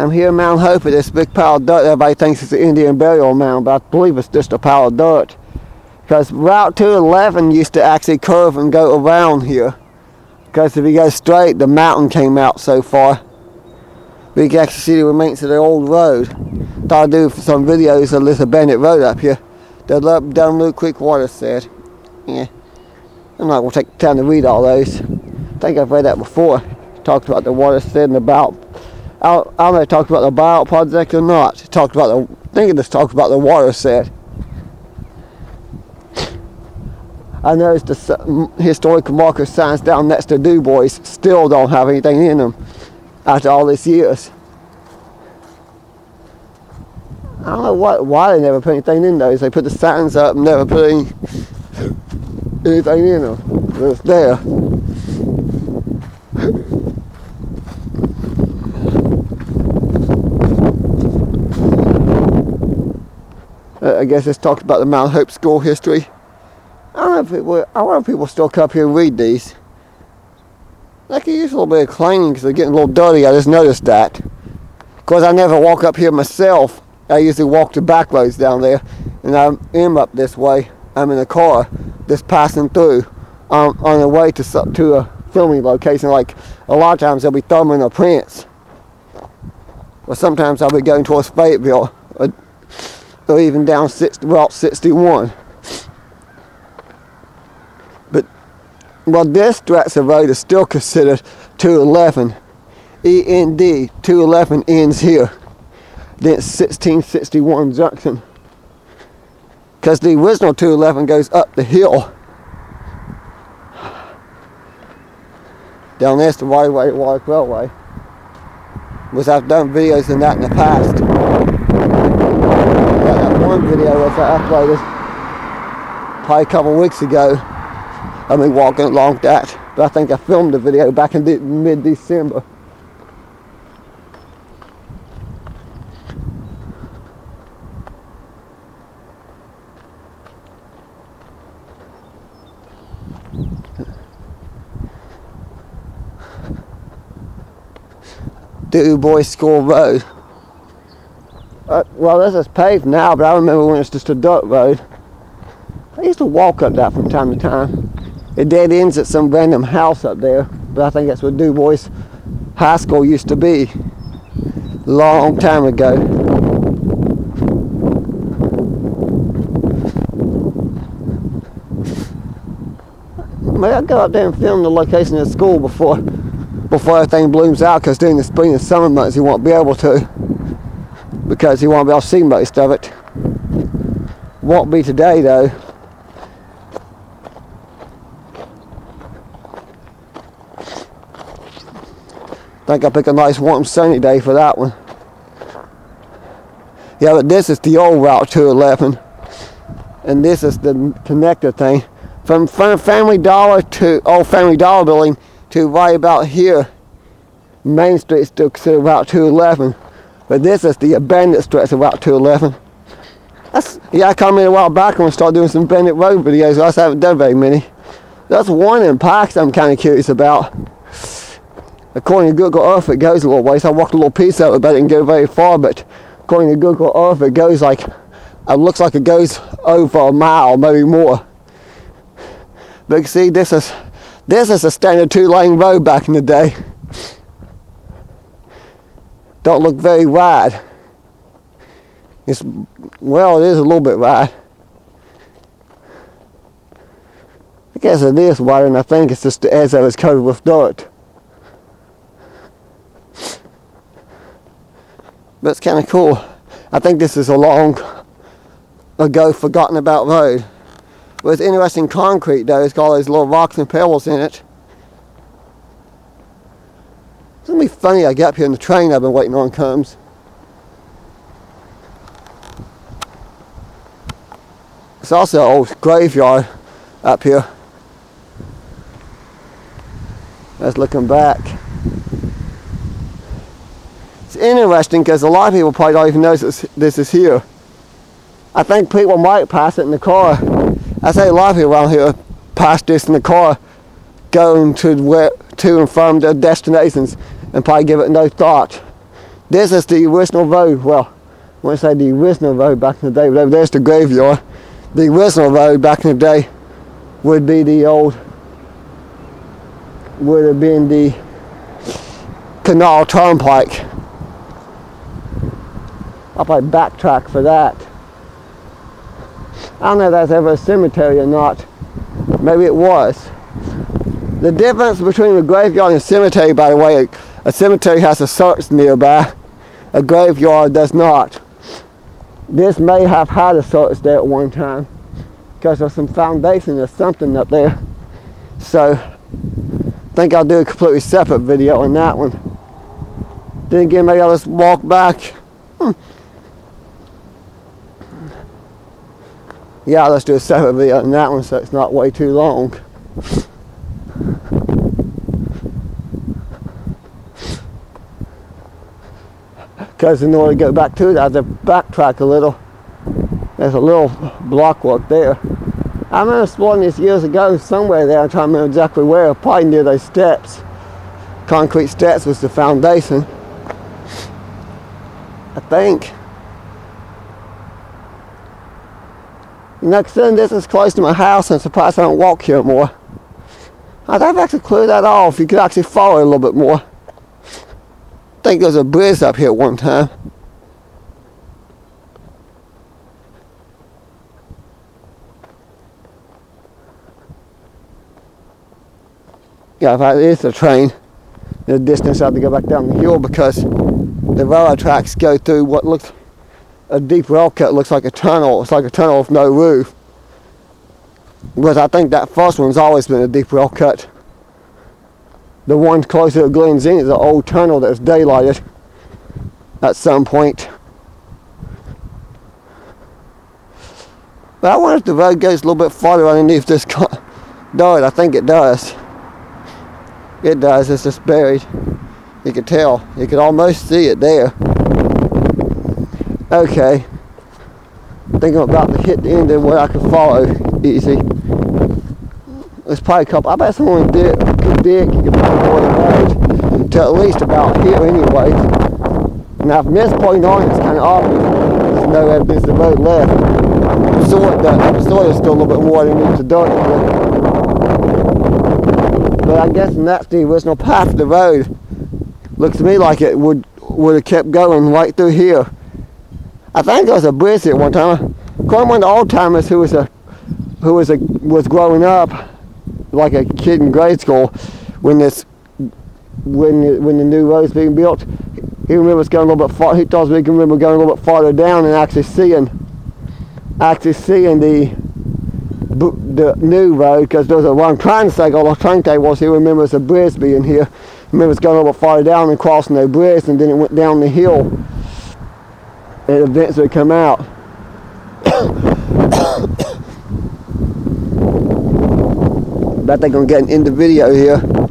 I'm here in Mount Hope at this big pile of dirt. Everybody thinks it's an Indian burial mound, but I believe it's just a pile of dirt. Because Route 211 used to actually curve and go around here. Because if you go straight, the mountain came out so far. We can actually see the remains of the old road. Thought I'd do some videos of this abandoned road up here. The Dunloo Creek watershed. Yeah. I'm not going to take the time to read all those. I think I've read that before. Talked about the watershed and about, I don't know if it talked about the bio project or not. It talked about I think it just talked about the watershed. I noticed the historical marker signs down next to Du Bois still don't have anything in them after all these years. I don't know why they never put anything in those. They put the signs up and never put anything in them. But it's there. I guess it's talked about the Mount Hope school history. I wonder if people still come up here and read these. They could use a little bit of cleaning because they're getting a little dirty. I just noticed that. Of course, I never walk up here myself. I usually walk the back roads down there, and I am up this way. I'm in a car, just passing through on the way to a filming location. Like a lot of times, there'll be thumbing or prints, or sometimes I'll be going towards Fayetteville, or even down Route 61. But well, this stretch of road is still considered 211. END 211 ends here. Then it's 1661 junction. Because the original 211 goes up the hill. Down there's the Waterway Railway. Which I've done videos in that in the past. That one video was I uploaded probably a couple of weeks ago. I mean, walking along that. But I think I filmed the video back in mid-December. Du Bois School Road. Well, this is paved now, but I remember when it's just a dirt road. I used to walk up that from time to time. It dead ends at some random house up there, but I think that's where Du Bois High School used to be. Long time ago. Maybe I'll go up there and film the location of the school before everything blooms out, because during the spring and summer months you won't be able to, because you won't be able to see most of it. Won't be today though. I think I'll pick a nice warm sunny day for that one. Yeah, but this is the old Route 211, and this is the connector thing from Family Dollar to old Family Dollar building to right about here. Main Street is still considered Route 211, but this is the abandoned stretch of Route 211. Yeah, I commented a while back when we started doing some abandoned road videos. I just haven't done very many. That's one in Pikes I'm kind of curious about. According to Google Earth, it goes a little ways. I walked a little piece of it, but it didn't go very far. But according to Google Earth, it goes like, it looks like it goes over a mile, maybe more. But you see, this is a standard 2-lane road back in the day. Don't look very wide. Well, it is a little bit wide. I guess it is wider, and I think it's just the edge of it's covered with dirt. But it's kind of cool. I think this is a long ago forgotten about road. What's interesting concrete though, it's got all those little rocks and pebbles in it. It's gonna be funny I get up here and the train I've been waiting on comes. It's also an old graveyard up here. That's looking back. It's interesting because a lot of people probably don't even know this is here. I think people might pass it in the car. I say a lot of people around here pass this in the car going to and from their destinations and probably give it no thought. This is the original road. Well, I wouldn't say the original road back in the day, but there's the graveyard. The original road back in the day would be the old, would have been the Canal Turnpike. I'll probably backtrack for that. I don't know if that's ever a cemetery or not. Maybe it was. The difference between a graveyard and a cemetery, by the way, a cemetery has a church nearby. A graveyard does not. This may have had a church there at one time because there's some foundation or something up there. So I think I'll do a completely separate video on that one. Then again, maybe I'll just walk back. Yeah, let's do a separate video on that one so it's not way too long. Because in order to go back to it, I have to backtrack a little. There's a little block work there. I remember exploring this years ago somewhere there. I'm trying to remember exactly where. Probably near those steps. Concrete steps was the foundation, I think. Next thing, this is close to my house. I'm surprised I don't walk here more. I'd have to actually clear that off. You could actually follow it a little bit more. I think there's a bridge up here at one time. Yeah, if it is a train, the distance I have to go back down the hill because the railroad tracks go through what looks a deep rail cut. Looks like a tunnel. It's like a tunnel with no roof. Because I think that first one's always been a deep rail cut. The one closer to Glenn's Inn is an old tunnel that's daylighted at some point. But I wonder if the road goes a little bit farther underneath this dirt. I think it does. It does. It's just buried. You can tell. You can almost see it there. Okay. I think I'm about to hit the end of what I can follow easy. There's probably a couple. I bet someone could dig. You could probably go the road to at least about here anyway. Now from this point on, it's kind of obvious. There's no evidence the road left. The soil is still a little bit more underneath the dirt. But I'm guessing that's the original path of the road. Looks to me like it would have kept going right through here. I think there was a bridge here at one time. According to one of the old timers who was growing up like a kid in grade school when the new road was being built, he remembers going a little bit far. He thought we can remember going a little bit farther down and actually seeing the new road, because there's what I'm trying to say, all I was trying to say was he remembers a bridge being here. He remembers going a little bit farther down and crossing the bridge, and then it went down the hill and eventually come out. Bet they're gonna get an end of video here.